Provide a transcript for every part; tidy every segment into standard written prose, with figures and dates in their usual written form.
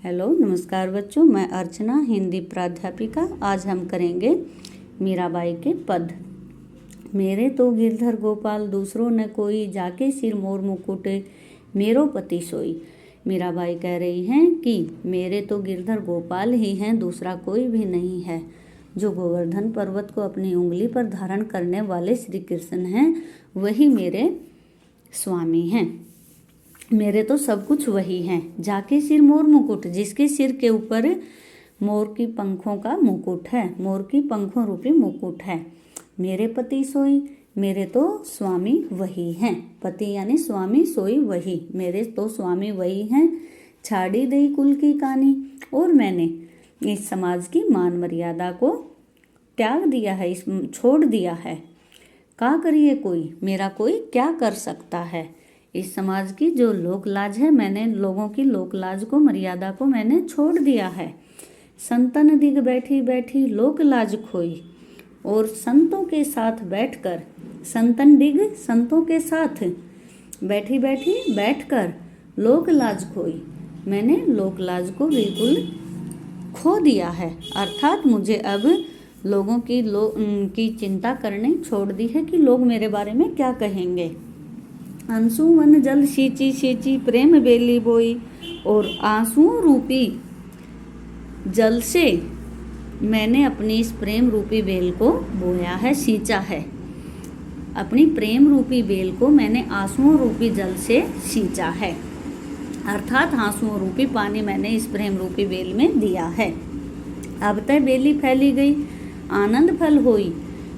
Hello नमस्कार बच्चों, मैं अर्चना हिंदी प्राध्यापिका। आज हम करेंगे मीराबाई के पद। मेरे तो गिरधर गोपाल दूसरों न कोई, जाके सिर मोर मुकुट मेरो पति सोई। मीराबाई कह रही हैं कि मेरे तो गिरधर गोपाल ही हैं, दूसरा कोई भी नहीं है। जो गोवर्धन पर्वत को अपनी उंगली पर धारण करने वाले श्री कृष्ण हैं, वही मेरे स्वामी हैं। मेरे तो सब कुछ वही हैं। जाके सिर मोर मुकुट, जिसके सिर के ऊपर मोर की पंखों का मुकुट है, मोर की पंखों रूपी मुकुट है। मेरे पति सोई, मेरे तो स्वामी वही हैं। पति यानी स्वामी, सोई वही, मेरे तो स्वामी वही हैं। छाड़ी दई कुल की कानी, और मैंने इस समाज की मान मर्यादा को त्याग दिया है, छोड़ दिया है। का करिए कोई, मेरा कोई क्या कर सकता है। इस समाज की जो लोक लाज है, मैंने लोगों की लोक लाज को, मर्यादा को मैंने छोड़ दिया है। संतन दिग बैठी बैठी लोक लाज खोई, और संतों के साथ बैठकर, संतन दिग संतों के साथ बैठी बैठी बैठकर लोक लाज खोई, मैंने लोक लाज को बिल्कुल खो दिया है। अर्थात मुझे अब लोगों की चिंता करनी छोड़ दी है कि लोग मेरे बारे में क्या कहेंगे। अंशु वन जल सींची सींची प्रेम बेली बोई, और आंसुओं रूपी जल से मैंने अपनी इस प्रेम रूपी बेल को बोया है, सींचा है। अपनी प्रेम रूपी बेल को मैंने आंसुओं रूपी जल से सींचा है, अर्थात आंसुओं रूपी पानी मैंने इस प्रेम रूपी बेल में दिया है। अब तय बेली फैली गई आनंद फल होई,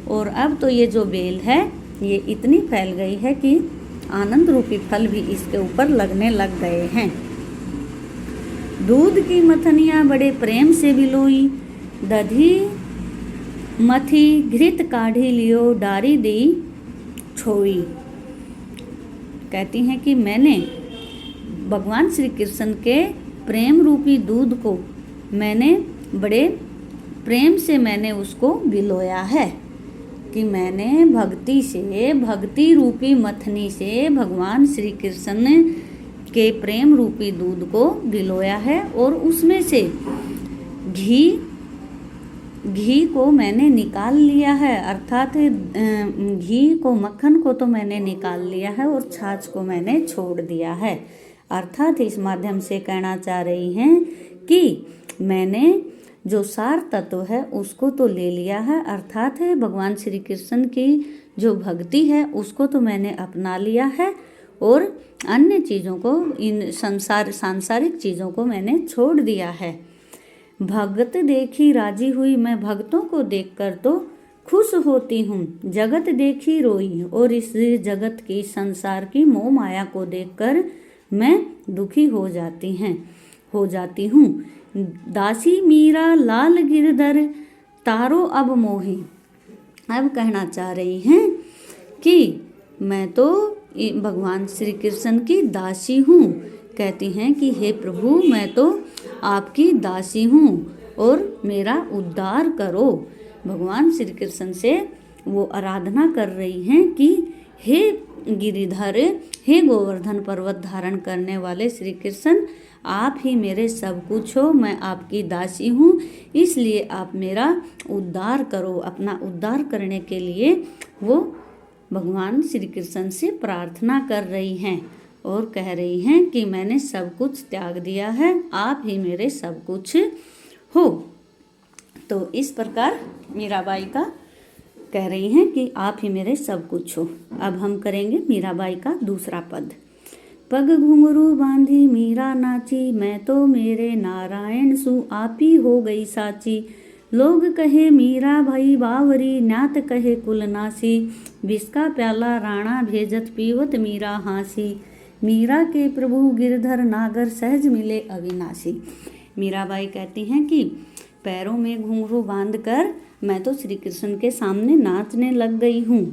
और अब तो ये जो बेल है ये इतनी फैल गई है कि आनंद रूपी फल भी इसके ऊपर लगने लग गए हैं। दूध की मथनियाँ बड़े प्रेम से बिलोई, दधी मथी घृत काढ़ी लियो डारी दी छोई। कहती हैं कि मैंने भगवान श्री कृष्ण के प्रेम रूपी दूध को मैंने बड़े प्रेम से मैंने उसको बिलोया है, कि मैंने भक्ति से, भक्ति रूपी मथनी से भगवान श्री कृष्ण के प्रेम रूपी दूध को बिलोया है, और उसमें से घी को मैंने निकाल लिया है। अर्थात घी को, मक्खन को तो मैंने निकाल लिया है, और छाछ को मैंने छोड़ दिया है। अर्थात इस माध्यम से कहना चाह रही हैं कि मैंने जो सार तत्व है उसको तो ले लिया है, अर्थात है भगवान श्री कृष्ण की जो भक्ति है उसको तो मैंने अपना लिया है, और अन्य चीज़ों को, इन सांसारिक चीज़ों को मैंने छोड़ दिया है। भगत देखी राजी हुई, मैं भक्तों को देखकर तो खुश होती हूँ। जगत देखी रोई, और इस जगत की, संसार की मोह माया को देखकर मैं दुखी हो जाती हूँ। दासी मीरा लाल गिरधर तारो अब मोही। अब कहना चाह रही हैं कि मैं तो भगवान श्री कृष्ण की दासी हूँ। कहती हैं कि हे प्रभु, मैं तो आपकी दासी हूँ और मेरा उद्धार करो। भगवान श्री कृष्ण से वो आराधना कर रही हैं कि हे गिरिधर, हे गोवर्धन पर्वत धारण करने वाले श्री कृष्ण, आप ही मेरे सब कुछ हो, मैं आपकी दासी हूँ, इसलिए आप मेरा उद्धार करो। अपना उद्धार करने के लिए वो भगवान श्री कृष्ण से प्रार्थना कर रही हैं, और कह रही हैं कि मैंने सब कुछ त्याग दिया है, आप ही मेरे सब कुछ हो। तो इस प्रकार मीराबाई का कह रही हैं कि आप ही मेरे सब कुछ हो। अब हम करेंगे मीराबाई का दूसरा पद। पग घुंघरू बांधी मीरा नाची, मैं तो मेरे नारायण सु आपी हो गई साची। लोग कहे मीरा भई बावरी, नात कहे कुलनासी। विष का प्याला राणा भेजत पीवत मीरा हासी। मीरा के प्रभु गिरधर नागर सहज मिले अविनाशी। मीराबाई कहती हैं कि पैरों में घुंघरू बांधकर मैं तो श्री कृष्ण के सामने नाचने लग गई हूँ।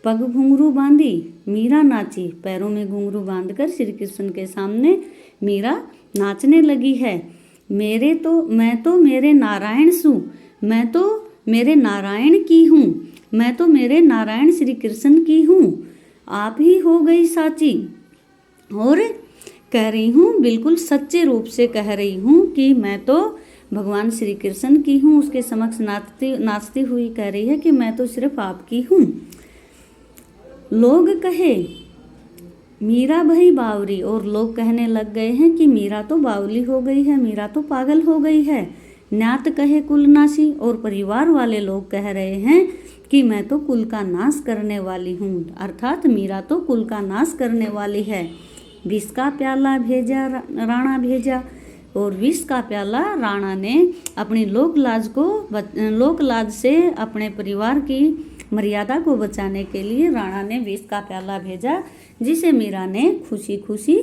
पग घुंघरू बांधी, मीरा नाची। पैरों में घुंघरू बांधकर श्री कृष्ण के सामने मीरा नाचने लगी है। मैं तो मेरे नारायण सु, मैं तो मेरे नारायण की हूँ, मैं तो मेरे नारायण श्री कृष्ण की हूँ। आप ही हो गई साची। और कह रही हूँ, बिल्कुल सच्चे रूप से कह रही हूँ कि मैं तो भगवान श्री कृष्ण की हूँ। उसके समक्ष नाचती हुई कह रही है कि मैं तो सिर्फ आपकी हूँ। लोग कहे मीरा भाई बावरी, और लोग कहने लग गए हैं कि मीरा तो बावली हो गई है, मीरा तो पागल हो गई है। न्यात कहे कुल नासी, और परिवार वाले लोग कह रहे हैं कि मैं तो कुल का नाश करने वाली हूँ, अर्थात मीरा तो कुल का नाश करने वाली है। विष का प्याला भेजा, राणा भेजा, और विष का प्याला राणा ने अपनी लोक लाज से अपने परिवार की मर्यादा को बचाने के लिए राणा ने विष का प्याला भेजा, जिसे मीरा ने खुशी खुशी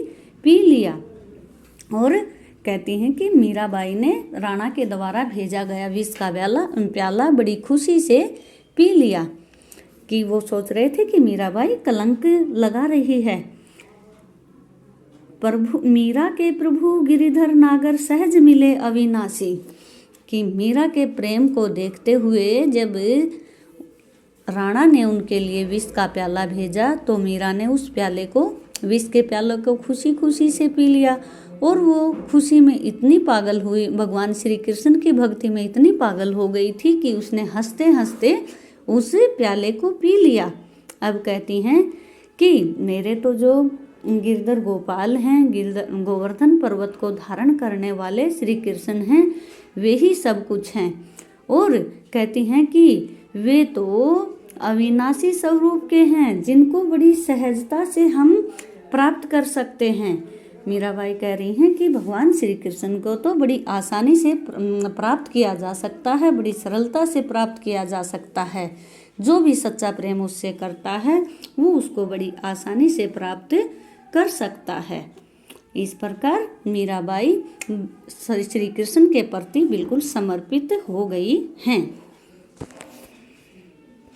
पी लिया। और कहती हैं कि मीराबाई ने राणा के द्वारा भेजा गया विष का प्याला बड़ी खुशी से पी लिया, कि वो सोच रहे थे कि मीराबाई कलंक लगा रही है। प्रभु मीरा के प्रभु गिरिधर नागर सहज मिले अविनाशी, कि मीरा के प्रेम को देखते हुए जब राणा ने उनके लिए विष का प्याला भेजा तो मीरा ने उस विष के प्याले को खुशी खुशी से पी लिया। और वो खुशी में इतनी पागल हुई, भगवान श्री कृष्ण की भक्ति में इतनी पागल हो गई थी कि उसने हंसते हंसते उस प्याले को पी लिया। अब कहती हैं कि मेरे तो जो गिरधर गोपाल हैं, गोवर्धन पर्वत को धारण करने वाले श्री कृष्ण हैं, वे ही सब कुछ हैं। और कहती हैं कि वे तो अविनाशी स्वरूप के हैं, जिनको बड़ी सहजता से हम प्राप्त कर सकते हैं। मीराबाई कह रही हैं कि भगवान श्री कृष्ण को तो बड़ी आसानी से प्राप्त किया जा सकता है, बड़ी सरलता से प्राप्त किया जा सकता है। जो भी सच्चा प्रेम उससे करता है वो उसको बड़ी आसानी से प्राप्त कर सकता है। इस प्रकार मीराबाई श्री कृष्ण के प्रति बिल्कुल समर्पित हो गई हैं।